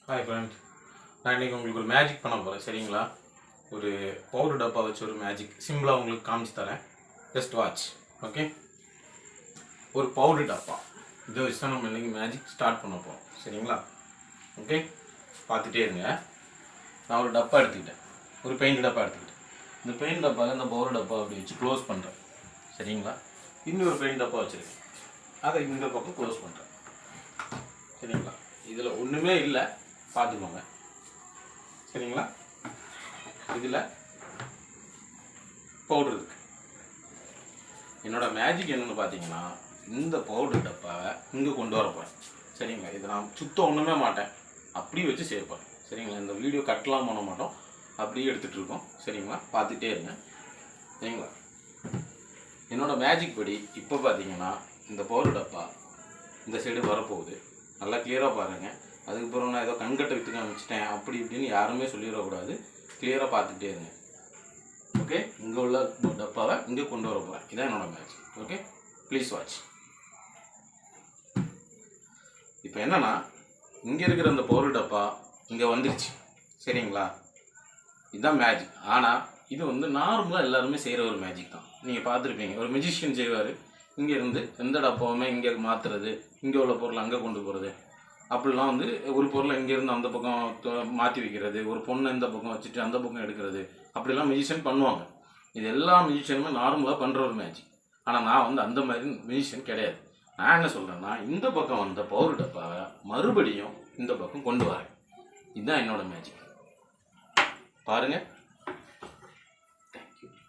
Hi friend, நான் இன்றைக்கி உங்களுக்கு ஒரு மேஜிக் பண்ண போகிறேன். சரிங்களா? ஒரு பவுடர் டப்பா வச்சு ஒரு மேஜிக் சிம்பிளாக உங்களுக்கு காமிச்சு தரேன். Just watch. ஓகே, ஒரு பவுடர் டப்பா இதை வச்சு தான் நம்ம இன்றைக்கி மேஜிக் ஸ்டார்ட் பண்ண போகிறோம். சரிங்களா? ஓகே, பார்த்துட்டே இருங்க. நான் ஒரு டப்பா எடுத்துக்கிட்டேன், ஒரு பெயிண்ட் டப்பா எடுத்துக்கிட்டேன். இந்த பெயிண்ட் டப்பாவில் இந்த பவுடர் டப்பா அப்படி வச்சு க்ளோஸ் பண்ணுறேன். சரிங்களா? இன்னொரு பெயிண்ட் டப்பா வச்சுருக்கேன், அதை இந்த பக்கம் க்ளோஸ் பண்ணுறேன். சரிங்களா? இதில் ஒன்றுமே இல்லை, பார்த்துக்கோங்க. சரிங்களா? இதில் பவுடர் இருக்கு. என்னோட மேஜிக் என்னென்னு பார்த்தீங்கன்னா, இந்த பவுடர் டப்பாவை இங்கே கொண்டு வர போகிறேன். சரிங்களா? இதை நான் சுத்தம் ஒன்றுமே மாட்டேன், அப்படியே வச்சு சேர்ப்பேன். சரிங்களா? இந்த வீடியோ கட்டலாம் பண்ண மாட்டோம், அப்படியே எடுத்துகிட்டு இருக்கோம். சரிங்களா? பார்த்துட்டே இருங்க. சரிங்களா? என்னோட மேஜிக் படி இப்போ பார்த்தீங்கன்னா இந்த பவுடர் டப்பா இந்த சைடு வரப்போகுது. நல்லா கிளியராக பாருங்கள். அதுக்கப்புறம் நான் ஏதோ கண்கட்டை விற்று காமிச்சிட்டேன் அப்படி இப்படின்னு யாருமே சொல்லிடக்கூடாது. கிளியராக பார்த்துக்கிட்டே இருங்க. ஓகே, இங்கே உள்ள டப்பாவை இங்கே கொண்டு வர போகிறேன். இதான் என்னோடய மேஜிக். Okay, please watch. இப்போ என்னன்னா, இங்கே இருக்கிற அந்த பவுடர் டப்பா இங்கே வந்துருச்சு. சரிங்களா? இதுதான் மேஜிக். ஆனால் இது வந்து நார்மலாக எல்லாருமே செய்கிற ஒரு மேஜிக் தான். நீங்கள் பார்த்துருப்பீங்க, ஒரு மெஜிஷியன் செய்வார். இங்கே இருந்து எந்த டப்பாவுமே இங்கே மாற்றுறது, இங்கே உள்ள பொருளை அங்கே கொண்டு போகிறது, அப்படிலாம் வந்து ஒரு பொருளை இங்கேருந்து அந்த பக்கம் மாற்றி வைக்கிறது, ஒரு பொண்ணை இந்த பக்கம் வச்சுட்டு அந்த பக்கம் எடுக்கிறது, அப்படிலாம் மெஜிஷியன் பண்ணுவாங்க. இது எல்லா மெஜிஷியனுமே நார்மலாக பண்ணுற ஒரு மேஜிக். ஆனால் நான் வந்து அந்த மாதிரி மெஜிஷியன் கிடையாது. நான் என்ன சொல்கிறேன்னா, இந்த பக்கம் வந்த பவுடர் டப்பாவை மறுபடியும் இந்த பக்கம் கொண்டு வரேன். இதுதான் என்னோட மேஜிக். பாருங்கள்.